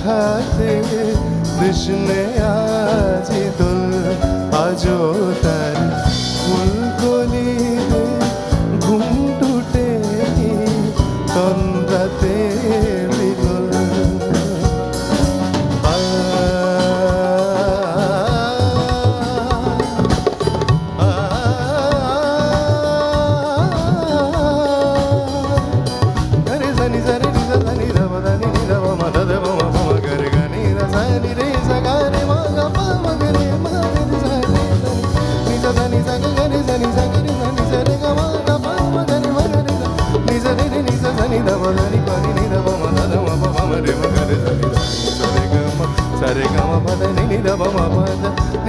দেখাতে কৃষ্ণে আজি দোল আজো তার ফুলকলিতে ঘুম টুটে তন্দ্রাতে বিলোল Sare gama pada ni ni da ba ma pa da